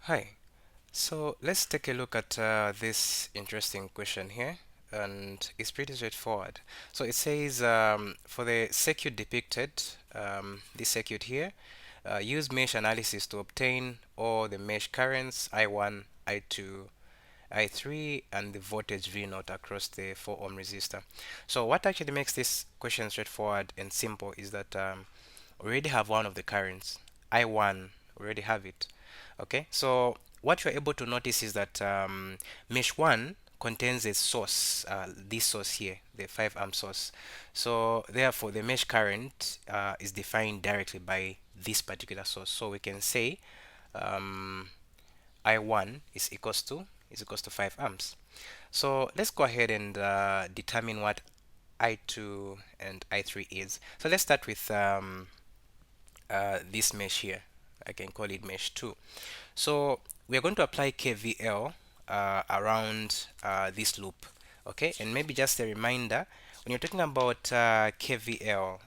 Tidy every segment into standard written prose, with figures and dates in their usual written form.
Hi. So let's take a look at this interesting question here, and it's pretty straightforward. So it says for the circuit depicted, this circuit here, use mesh analysis to obtain all the mesh currents I1, I2, I3, and the voltage V0 across the 4 ohm resistor. So what actually makes this question straightforward and simple is that we already have one of the currents, I1, we already have it. Okay, so what you're able to notice is that mesh 1 contains a source, this source here, the 5 amp source. So therefore the mesh current is defined directly by this particular source. So we can say um, I1 is equals to 5 amps. So let's go ahead and determine what I2 and I3 is. So let's start with this mesh here. I can call it mesh 2. So we are going to apply KVL around this loop. Okay, and maybe just a reminder, when you're talking about KVL,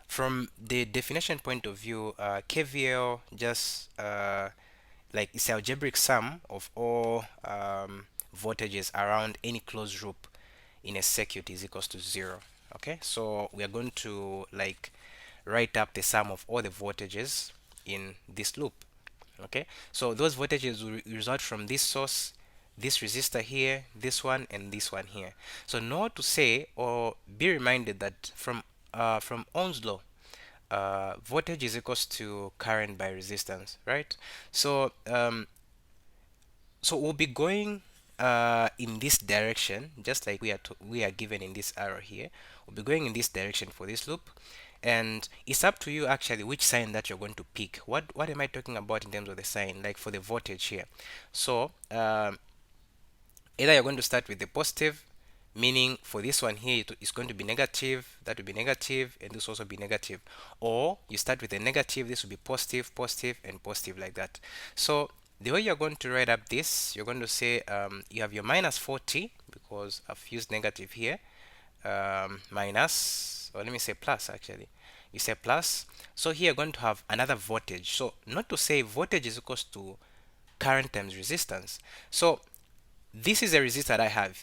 from the definition point of view, KVL just like it's algebraic sum of all voltages around any closed loop in a circuit is equals to 0. Okay, so we are going to like write up the sum of all the voltages in this loop. Okay, so those voltages will result from this source, this resistor here, this one, and this one here. So note to say or be reminded that from Ohm's law, voltage is equals to current by resistance, right? So so we'll be going in this direction, just like we are given in this arrow here. We'll be going in this direction for this loop, and it's up to you actually which sign that you're going to pick. What am I talking about in terms of the sign? Like for the voltage here. So either you're going to start with the positive, meaning for this one here it's going to be negative, that will be negative, and this will also be negative. Or you start with a negative, this will be positive, positive, and positive like that. So the way you're going to write up this, you're going to say you have your minus 40 because I've used negative here, minus, or let me say plus actually. You say plus. So here you're going to have another voltage. So not to say voltage is equals to current times resistance. So this is a resistor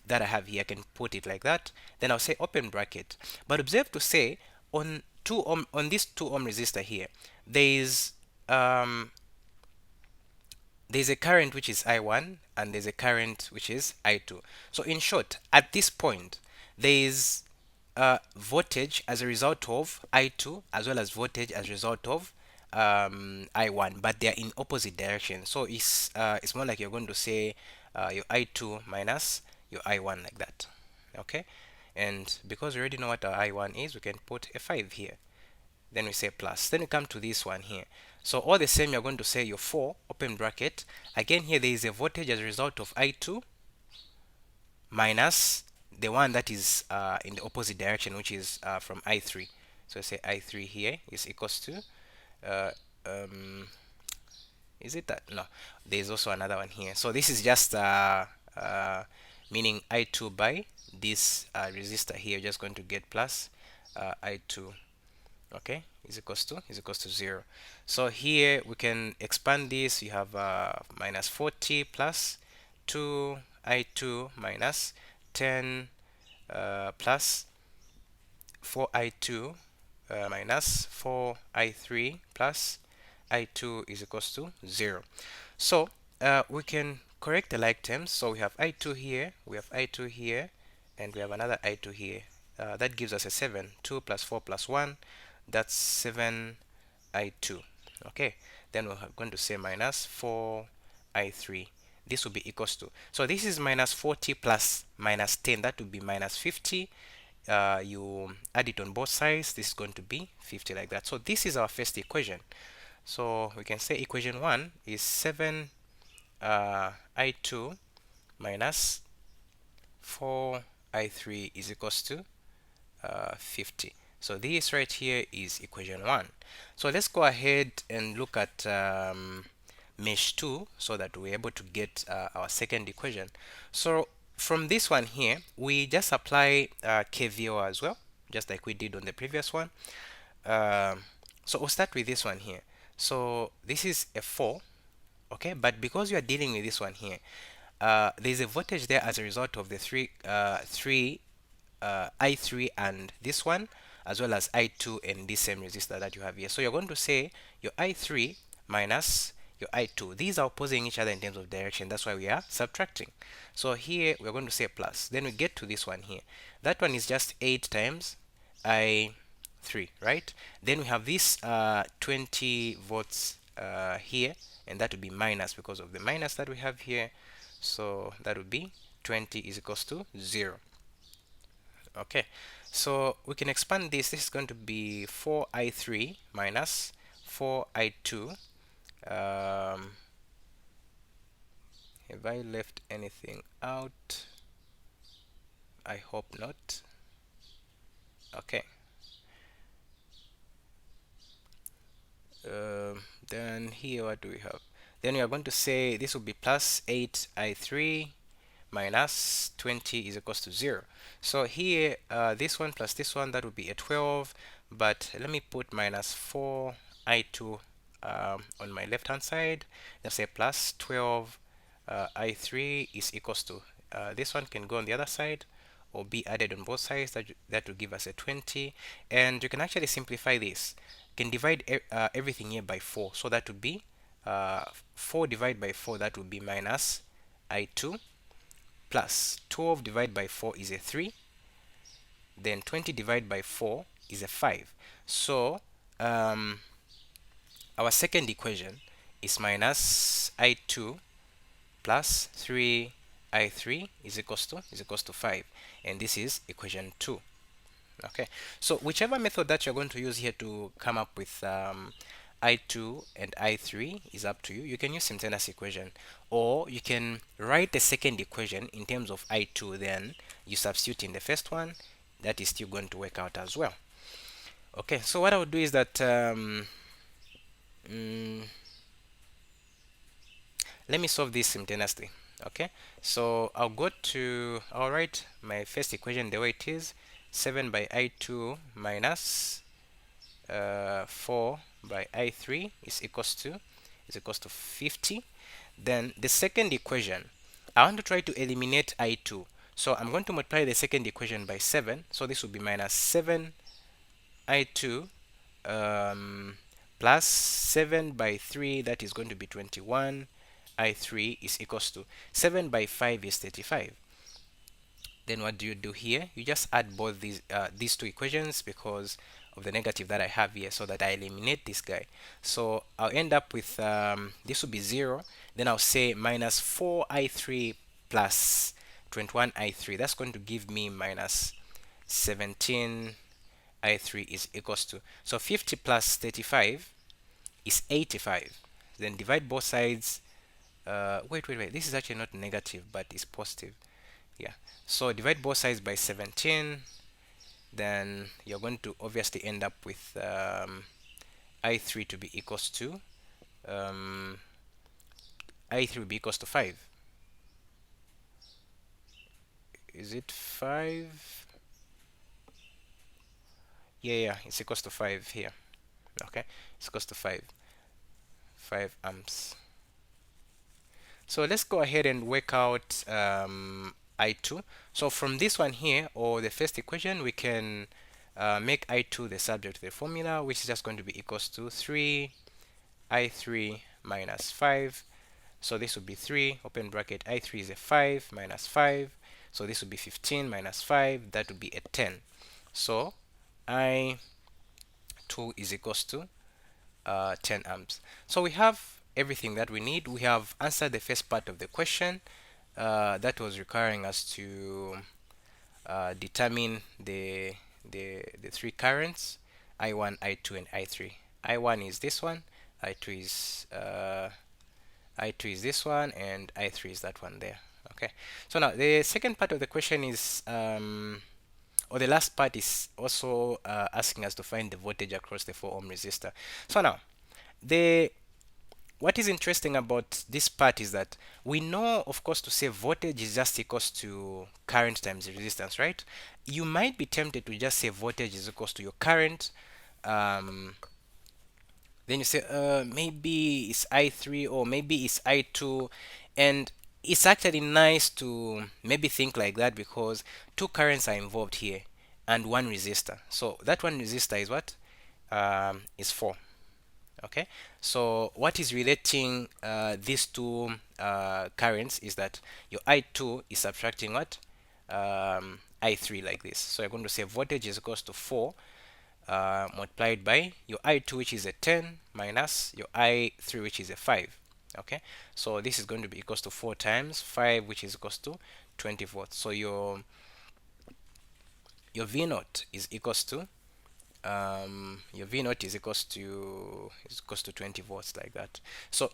that I have here. I can put it like that. Then I'll say open bracket. But observe to say on 2 ohm, on this 2 ohm resistor here, there is um, there's a current which is I1 and there's a current which is I2. So in short, at this point, there is voltage as a result of I2 as well as voltage as a result of I1, but they are in opposite directions. So it's more like you're going to say your I2 minus your I1 like that. Okay, and because we already know what our I1 is, we can put a 5 here. Then we say plus. Then we come to this one here. So all the same, you're going to say your 4 open bracket. Again, here there is a voltage as a result of I2 minus the one that is in the opposite direction, which is from I3. So say I3 here is equals to uh, um, is it that? No, there's also another one here. So this is just meaning I2 by this resistor here. You're just going to get plus I2, okay, is equals to 0. So here we can expand this. You have minus 40 plus 2 I2 minus 10 plus 4 I2 minus 4 I3 plus I2 is equals to 0. So we can correct the like terms. So we have I2 here, we have I2 here, and we have another I2 here. That gives us a 7. 2 plus 4 plus 1, that's 7 I2. Okay, then we're going to say minus 4 I3. This will be equals to, so this is minus 40 plus minus 10, that would be minus 50. You add it on both sides, this is going to be 50 like that. So this is our first equation. So we can say equation 1 is 7 I2 minus 4 I3 is equals to 50. So this right here is equation 1. So let's go ahead and look at mesh 2 so that we're able to get our second equation. So from this one here, we just apply KVL as well, just like we did on the previous one. So we'll start with this one here. So this is a 4 Okay, but because you are dealing with this one here, there's a voltage there as a result of the three I3 and this one, as well as I2 and this same resistor that you have here. So you're going to say your I3 minus your I2. These are opposing each other in terms of direction. That's why we are subtracting. So here we're going to say plus. Then we get to this one here. That one is just 8 times I3, right? Then we have this 20 volts here, and that would be minus because of the minus that we have here. So that would be 20 is equals to 0. Okay, so we can expand this. This is going to be 4i3 minus 4i2. Have I left anything out? I hope not. Okay. Then here, what do we have? Then we are going to say this will be plus 8i3 minus 20 is equals to 0. So here, this one plus this one, that would be a 12. But let me put minus 4i2 on my left hand side. Let's say plus 12 I3 is equals to this one can go on the other side or be added on both sides. That will give us a 20. And you can actually simplify this. You can divide everything here by 4. So that would be 4 divided by 4. That would be minus I2 plus 12 divided by 4 is a 3. Then 20 divided by 4 is a 5. So our second equation is minus I2 plus 3i3 is equals to 5, and this is equation 2. Okay, so whichever method that you're going to use here to come up with I2 and I3 is up to you. You can use simultaneous equation, or you can write the second equation in terms of I2, then you substitute in the first one. That is still going to work out as well. Okay, so what I would do is that mm, let me solve this simultaneously. Okay, so I'll write my first equation the way it is: 7 by I2 minus 4 by I3 is equals to 50. Then the second equation, I want to try to eliminate I2, so I'm going to multiply the second equation by 7. So this will be minus 7 I2 plus 7 by 3, that is going to be 21 I3 is equals to 7 by 5 is 35. Then what do you do here? You just add both these two equations because of the negative that I have here, so that I eliminate this guy. So I'll end up with this will be 0. Then I'll say minus 4i3 plus 21i3. That's going to give me minus 17i3 is equals to, so 50 plus 35 is 85. Then divide both sides. Wait. This is actually not negative, but it's positive. Yeah. So divide both sides by 17. Then you're going to obviously end up with I3 to be equals to I3 will be equals to 5. Is it 5? Yeah, it's equals to 5 here. Okay, it's equals to 5 amps. So let's go ahead and work out I2. So from this one here, or the first equation, we can make I2 the subject of the formula, which is just going to be equals to 3i3 minus 5. So this would be 3, open bracket, I3 is a 5 minus 5. So this would be 15 minus 5, that would be a 10. So I2 is equals to 10 amps. So we have everything that we need. We have answered the first part of the question that was requiring us to determine the three currents: I1, I2, and I3. I1 is this one, I2 is this one, and I3 is that one there. Okay. So now the second part of the question is or the last part is also asking us to find the voltage across the 4 ohm resistor. So now what is interesting about this part is that we know, of course, to say voltage is just equals to current times resistance, right? You might be tempted to just say voltage is equals to your current Then you say, maybe it's I3 or maybe it's I2. And it's actually nice to maybe think like that because two currents are involved here and one resistor. So that one resistor is what? Is 4. Okay. So what is relating these two currents is that your I2 is subtracting what? I3 like this. So you're going to say voltage is equals to 4 multiplied by your I2 which is a 10 minus your I3 which is a 5. Okay, so this is going to be equals to 4 times 5 which is equals to 20 volts. So your V naught is equals to your V naught is equals to 20 volts like that. So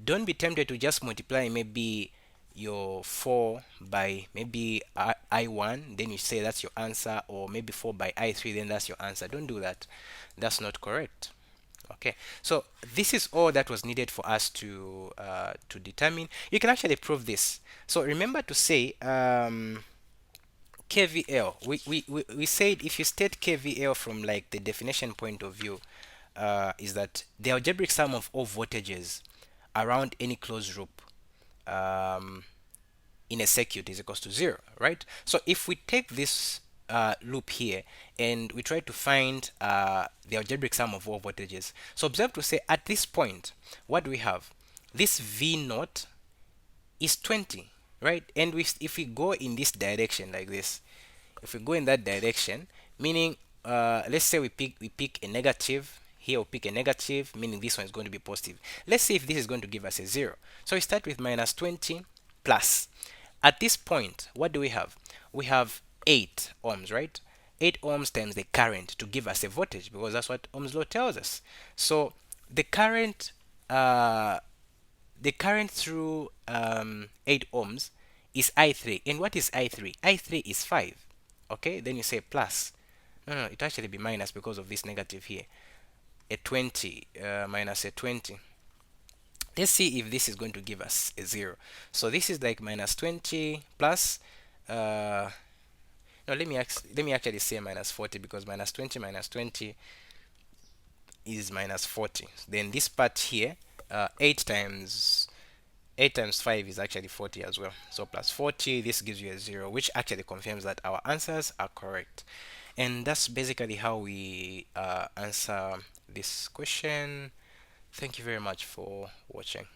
don't be tempted to just multiply maybe your 4 by maybe I1, then you say that's your answer, or maybe 4 by I3, then that's your answer. Don't do that. That's not correct. Okay, so this is all that was needed for us to determine. You can actually prove this. So remember to say KVL. We said if you state KVL from like the definition point of view, is that the algebraic sum of all voltages around any closed loop um, in a circuit is equals to 0, right? So if we take this loop here and we try to find the algebraic sum of all voltages, so observe to say at this point, what do we have? This V naught is 20, right? And if we go in this direction like this, if we go in that direction, meaning let's say we pick a negative here, we pick a negative, meaning this one is going to be positive. Let's see if this is going to give us a 0. So we start with minus 20 plus. At this point, what do we have? We have 8 ohms, right? 8 ohms times the current to give us a voltage, because that's what Ohm's law tells us. So the current uh, the current through 8 ohms is I3. And what is I3? I3 is 5. Okay, then you say plus. No, it actually be minus because of this negative here. A 20 minus a 20. Let's see if this is going to give us a 0. So this is like minus 20 plus. No, let me actually say minus 40, because minus 20 is minus 40. Then this part here, 8 times 8 times 5 is actually 40 as well. So plus 40, this gives you a 0, which actually confirms that our answers are correct. And that's basically how we answer this question. Thank you very much for watching.